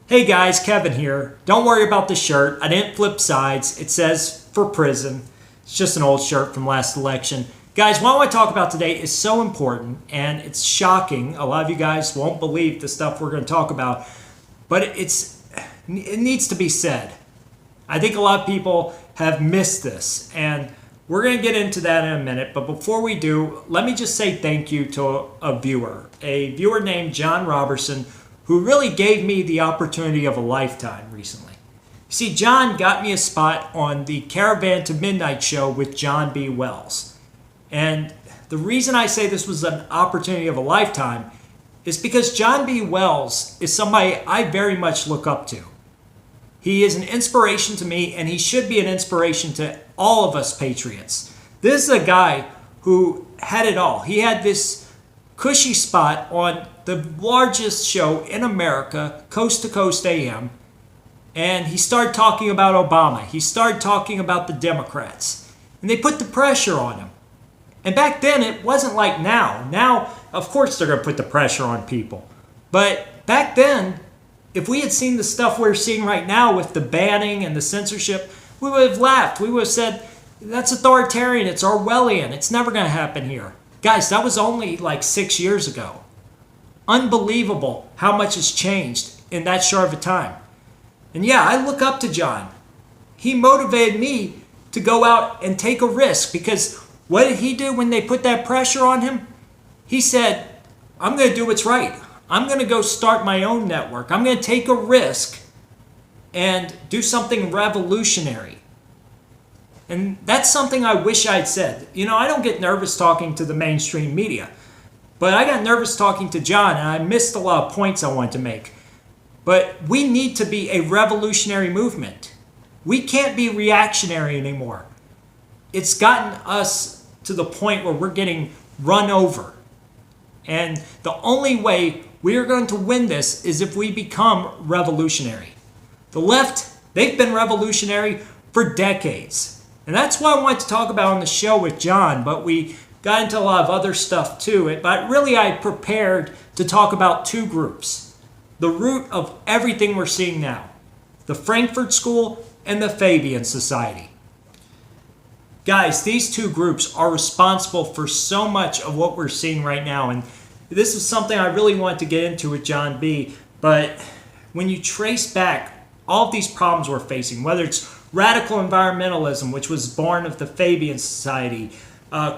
Hey guys, Kevin here. Don't worry about the shirt. I didn't flip sides. It says for prison. It's just an old shirt from last election. Guys, what I want to talk about today is so important and it's shocking. A lot of you guys won't believe the stuff we're going to talk about, but it needs to be said. I think a lot of people have missed this and we're going to get into that in a minute. But before we do, let me just say thank you to a viewer named Jon Robberson, who really gave me the opportunity of a lifetime recently. See, Jon got me a spot on the Caravan to Midnight show with John B. Wells. And the reason I say this was an opportunity of a lifetime is because John B. Wells is somebody I very much look up to. He is an inspiration to me, and he should be an inspiration to all of us patriots. This is a guy who had it all. He had this cushy spot on the largest show in America, Coast to Coast AM, and he started talking about Obama. He started talking about the Democrats, and they put the pressure on him. And back then, it wasn't like now. Now, of course, they're going to put the pressure on people. But back then, if we had seen the stuff we're seeing right now with the banning and the censorship, we would have laughed. We would have said, that's authoritarian, it's Orwellian, it's never going to happen here. Guys, that was only like 6 years ago. Unbelievable how much has changed in that short of a time. And yeah, I look up to Jon. He motivated me to go out and take a risk, because what did he do when they put that pressure on him? He said, I'm going to do what's right. I'm going to go start my own network. I'm going to take a risk and do something revolutionary. And that's something I wish I'd said. You know, I don't get nervous talking to the mainstream media, but I got nervous talking to Jon, and I missed a lot of points I wanted to make. But we need to be a revolutionary movement. We can't be reactionary anymore. It's gotten us to the point where we're getting run over. And the only way we are going to win this is if we become revolutionary. The left, they've been revolutionary for decades. And that's what I wanted to talk about on the show with Jon, but we got into a lot of other stuff too. But really, I prepared to talk about two groups. The root of everything we're seeing now. The Frankfurt School and the Fabian Society. Guys, these two groups are responsible for so much of what we're seeing right now. And this is something I really wanted to get into with John B. But when you trace back all of these problems we're facing, whether it's radical environmentalism, which was born of the Fabian Society,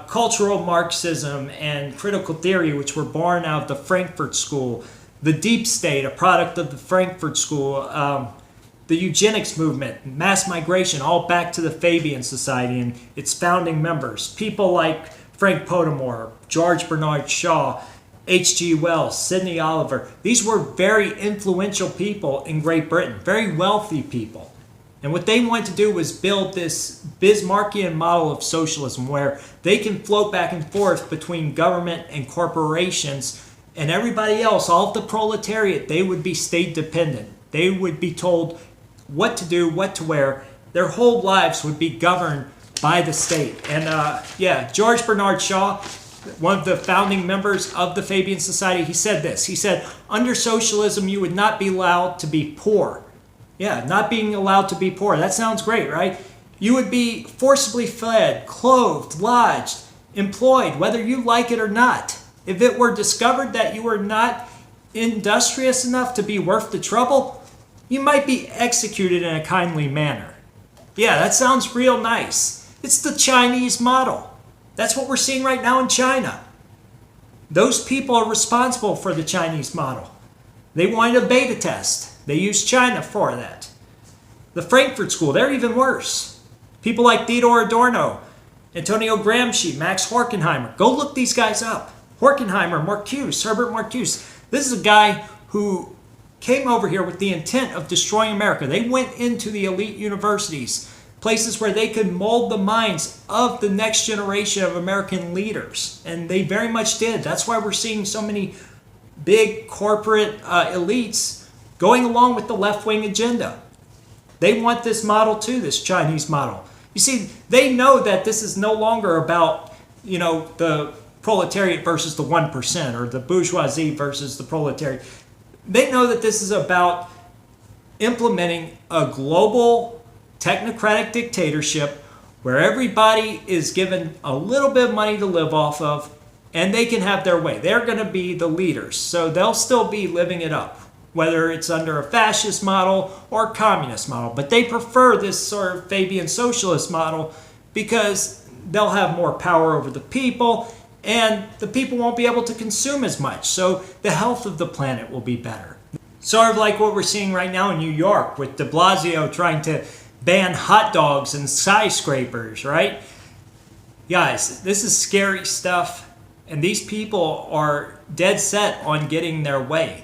cultural Marxism and critical theory, which were born out of the Frankfurt School, the deep state, a product of the Frankfurt School, the eugenics movement, mass migration, all back to the Fabian Society and its founding members. People like Frank Podimore, George Bernard Shaw, H.G. Wells, Sidney Oliver. These were very influential people in Great Britain, very wealthy people. And what they wanted to do was build this Bismarckian model of socialism where they can float back and forth between government and corporations, and everybody else, all of the proletariat, they would be state dependent. They would be told what to do, what to wear. Their whole lives would be governed by the state. And George Bernard Shaw, one of the founding members of the Fabian Society, he said this. He said, under socialism, you would not be allowed to be poor. Yeah, not being allowed to be poor. That sounds great, right? You would be forcibly fed, clothed, lodged, employed, whether you like it or not. If it were discovered that you were not industrious enough to be worth the trouble, you might be executed in a kindly manner. Yeah, that sounds real nice. It's the Chinese model. That's what we're seeing right now in China. Those people are responsible for the Chinese model. They wanted a beta test. They used China for that. The Frankfurt School, they're even worse. People like Theodore Adorno, Antonio Gramsci, Max Horkheimer. Go look these guys up. Horkheimer, Marcuse, Herbert Marcuse. This is a guy who came over here with the intent of destroying America. They went into the elite universities, places where they could mold the minds of the next generation of American leaders. And they very much did. That's why we're seeing so many big corporate elites going along with the left-wing agenda. They want this model too, this Chinese model. You see, they know that this is no longer about, the proletariat versus the 1%, or the bourgeoisie versus the proletariat. They know that this is about implementing a global technocratic dictatorship where everybody is given a little bit of money to live off of and they can have their way. They're going to be the leaders, so they'll still be living it up, whether it's under a fascist model or communist model. But they prefer this sort of Fabian socialist model because they'll have more power over the people and the people won't be able to consume as much. So the health of the planet will be better. Sort of like what we're seeing right now in New York with de Blasio trying to ban hot dogs and skyscrapers, right? Guys, this is scary stuff, and these people are dead set on getting their way.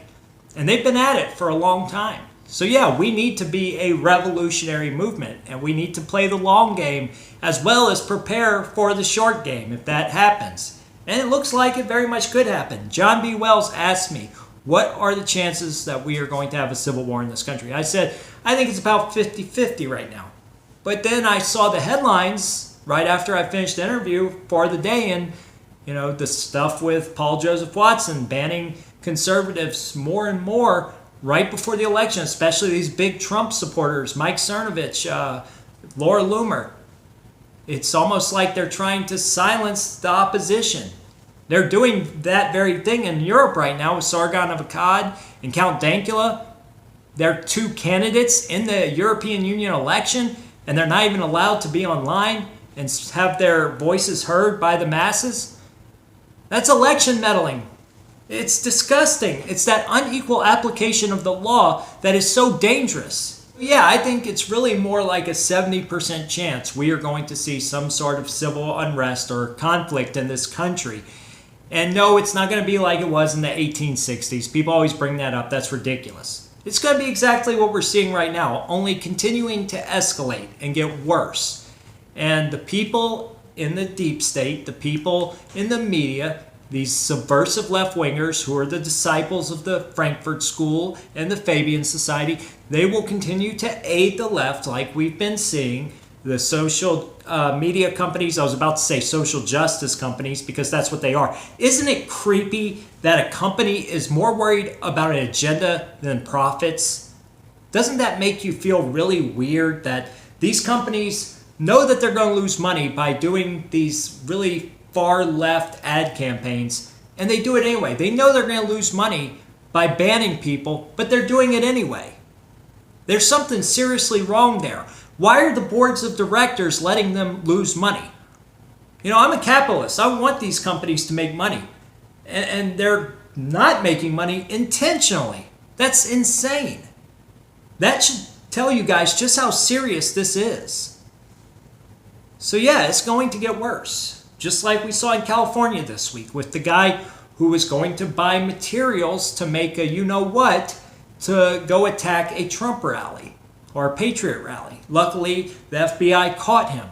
And they've been at it for a long time. So yeah, we need to be a revolutionary movement, and we need to play the long game as well as prepare for the short game if that happens. And it looks like it very much could happen. John B. Wells asked me, what are the chances that we are going to have a civil war in this country? I said, I think it's about 50-50 right now. But then I saw the headlines right after I finished the interview for the day, and the stuff with Paul Joseph Watson banning conservatives more and more right before the election, especially these big Trump supporters, Mike Cernovich, Laura Loomer. It's almost like they're trying to silence the opposition. They're doing that very thing in Europe right now with Sargon of Akkad and Count Dankula. They're two candidates in the European Union election, and they're not even allowed to be online and have their voices heard by the masses. That's election meddling. It's disgusting. It's that unequal application of the law that is so dangerous. Yeah, I think it's really more like a 70% chance we are going to see some sort of civil unrest or conflict in this country. And no, it's not going to be like it was in the 1860s. People always bring that up. That's ridiculous. It's going to be exactly what we're seeing right now, only continuing to escalate and get worse. And the people in the deep state, the people in the media, these subversive left-wingers who are the disciples of the Frankfurt School and the Fabian Society, they will continue to aid the left like we've been seeing. The social media companies, I was about to say social justice companies because that's what they are. Isn't it creepy that a company is more worried about an agenda than profits? Doesn't that make you feel really weird that these companies know that they're going to lose money by doing these really far left ad campaigns, and they do it anyway? They know they're going to lose money by banning people, but they're doing it anyway. There's something seriously wrong there. Why are the boards of directors letting them lose money? I'm a capitalist. I want these companies to make money. And they're not making money intentionally. That's insane. That should tell you guys just how serious this is. So yeah, it's going to get worse. Just like we saw in California this week with the guy who was going to buy materials to make a you-know-what to go attack a Trump rally or a Patriot rally. Luckily, the FBI caught him.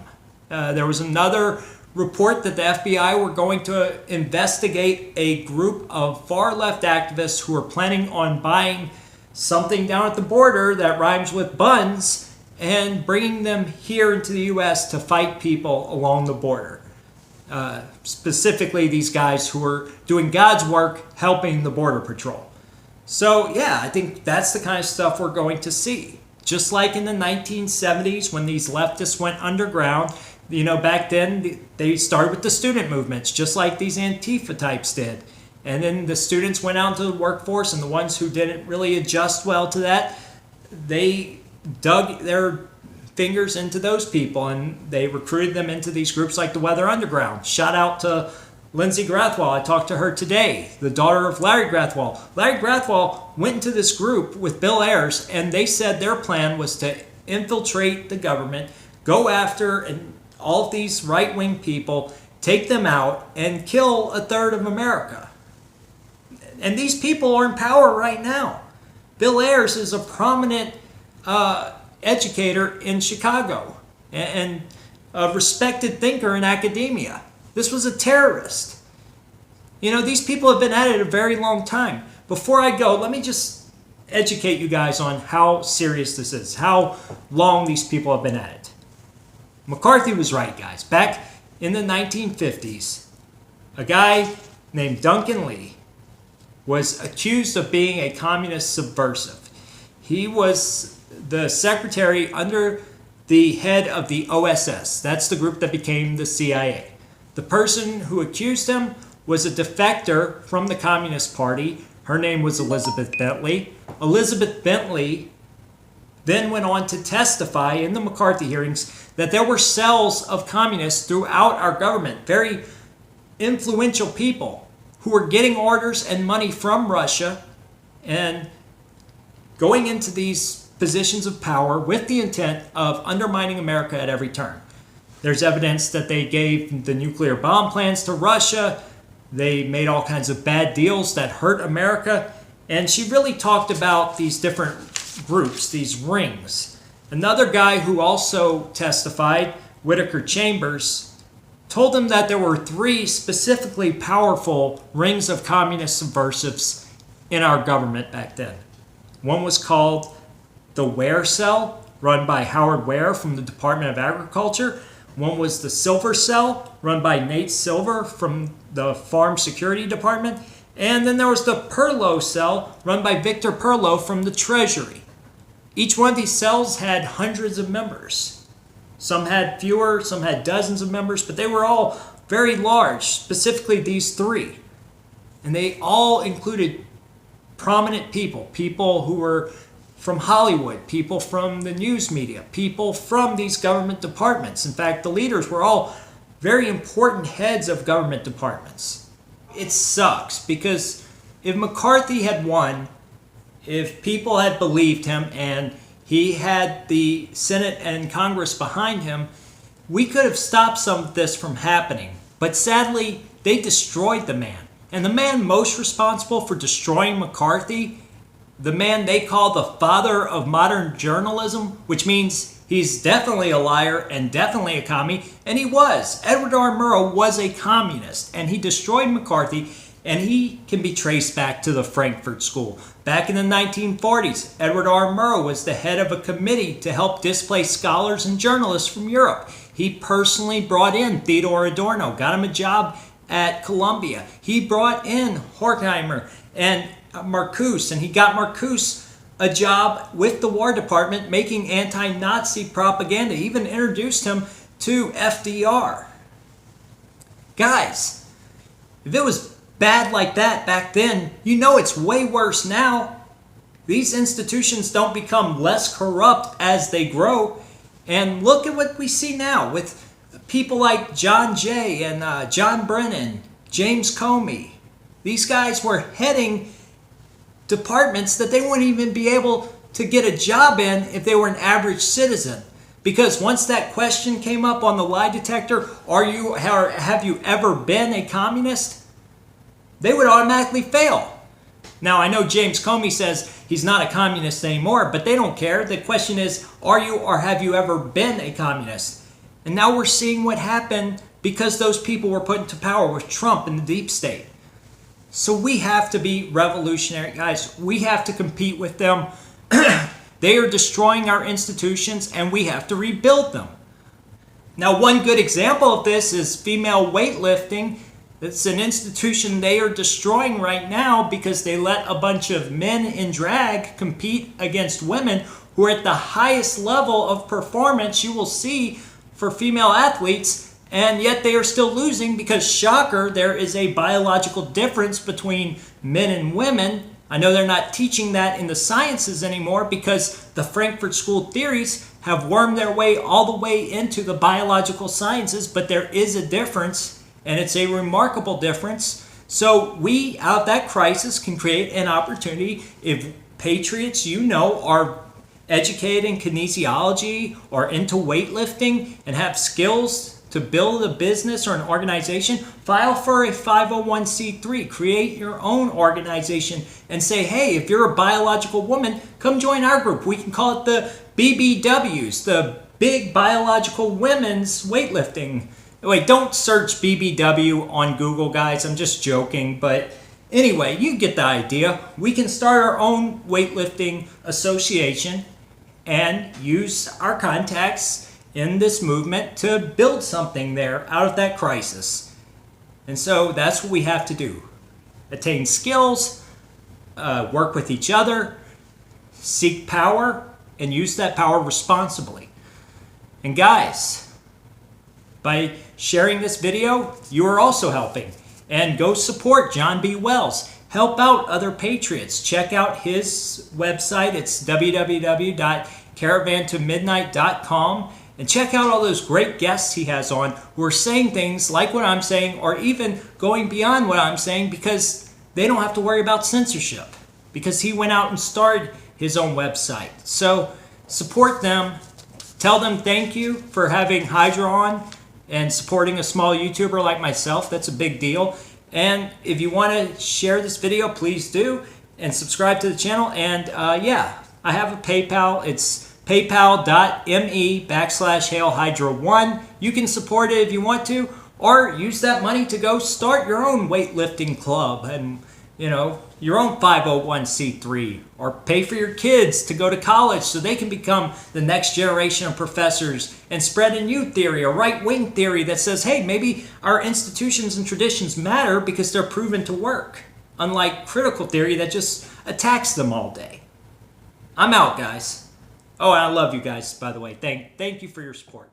There was another report that the FBI were going to investigate a group of far-left activists who were planning on buying something down at the border that rhymes with buns and bringing them here into the U.S. to fight people along the border. Specifically, these guys who were doing God's work, helping the Border Patrol. So, yeah, I think that's the kind of stuff we're going to see. Just like in the 1970s when these leftists went underground, back then they started with the student movements, just like these antifa types did. And then the students went out into the workforce, and the ones who didn't really adjust well to that, they dug their fingers into those people and they recruited them into these groups like the Weather Underground. Shout out to Lindsay Grathwell. I talked to her today, the daughter of Larry Grathwell. Larry Grathwell went into this group with Bill Ayers, and they said their plan was to infiltrate the government, go after all of these right-wing people, take them out, and kill a third of America. And these people are in power right now. Bill Ayers is a prominent educator in Chicago and a respected thinker in academia. This was a terrorist. These people have been at it a very long time. Before I go, let me just educate you guys on how serious this is, how long these people have been at it. McCarthy was right, guys. Back in the 1950s, a guy named Duncan Lee was accused of being a communist subversive. He was the secretary under the head of the OSS. That's the group that became the CIA. The person who accused him was a defector from the Communist Party. Her name was Elizabeth Bentley. Elizabeth Bentley then went on to testify in the McCarthy hearings that there were cells of communists throughout our government, very influential people who were getting orders and money from Russia and going into these positions of power with the intent of undermining America at every turn. There's evidence that they gave the nuclear bomb plans to Russia. They made all kinds of bad deals that hurt America. And she really talked about these different groups, these rings. Another guy who also testified, Whittaker Chambers, told them that there were 3 specifically powerful rings of communist subversives in our government back then. One was called the Ware Cell, run by Howard Ware from the Department of Agriculture. One was the Silver Cell, run by Nate Silver from the Farm Security Department. And then there was the Perlow Cell, run by Victor Perlow from the Treasury. Each one of these cells had hundreds of members. Some had fewer, some had dozens of members, but they were all very large, specifically these 3. And they all included prominent people, people who were from Hollywood, people from the news media, people from these government departments. In fact, the leaders were all very important heads of government departments. It sucks because if McCarthy had won, if people had believed him and he had the Senate and Congress behind him, we could have stopped some of this from happening. But sadly, they destroyed the man. And the man most responsible for destroying McCarthy, the man they call the father of modern journalism, which means he's definitely a liar and definitely a commie, and he was. Edward R. Murrow was a communist, and he destroyed McCarthy, and he can be traced back to the Frankfurt School. Back in the 1940s, Edward R. Murrow was the head of a committee to help displaced scholars and journalists from Europe. He personally brought in Theodore Adorno, got him a job at Columbia. He brought in Horkheimer and Marcuse, and he got Marcuse a job with the War Department making anti-Nazi propaganda. He even introduced him to FDR. Guys, if it was bad like that back then, you know it's way worse now. These institutions don't become less corrupt as they grow. And look at what we see now with people like John Jay and John Brennan, James Comey. These guys were heading departments that they wouldn't even be able to get a job in if they were an average citizen. Because once that question came up on the lie detector, have you ever been a communist? They would automatically fail. Now, I know James Comey says he's not a communist anymore, but they don't care. The question is, are you or have you ever been a communist? And now we're seeing what happened because those people were put into power with Trump and the deep state. So we have to be revolutionary, guys. We have to compete with them. They are destroying our institutions, and we have to rebuild them. Now, one good example of this is female weightlifting. It's an institution they are destroying right now because they let a bunch of men in drag compete against women who are at the highest level of performance you will see for female athletes. And yet they are still losing because, shocker, there is a biological difference between men and women. I know they're not teaching that in the sciences anymore because the Frankfurt School theories have wormed their way all the way into the biological sciences, but there is a difference, and it's a remarkable difference. So we, out of that crisis, can create an opportunity if patriots, are educated in kinesiology or into weightlifting and have skills to build a business or an organization, file for a 501c3. Create your own organization and say, hey, if you're a biological woman, come join our group. We can call it the BBWs, the Big Biological Women's Weightlifting. Wait, don't search BBW on Google, guys. I'm just joking. But anyway, you get the idea. We can start our own weightlifting association and use our contacts in this movement to build something there out of that crisis. And so that's what we have to do. Attain skills, work with each other, seek power and use that power responsibly. And guys, by sharing this video, you are also helping. And go support John B. Wells. Help out other patriots. Check out his website. It's www.caravantomidnight.com. And check out all those great guests he has on who are saying things like what I'm saying, or even going beyond what I'm saying, because they don't have to worry about censorship, because he went out and started his own website. So support them. Tell them thank you for having Hydra on and supporting a small YouTuber like myself. That's a big deal. And if you want to share this video, please do. And subscribe to the channel. And yeah, I have a PayPal. It's paypal.me/HailHydra1. You can support it if you want to, or use that money to go start your own weightlifting club and, you know, your own 501c3, or pay for your kids to go to college so they can become the next generation of professors and spread a new theory, a right-wing theory that says, hey, maybe our institutions and traditions matter because they're proven to work, unlike critical theory that just attacks them all day. I'm out, guys. Oh, and I love you guys, by the way. Thank you for your support.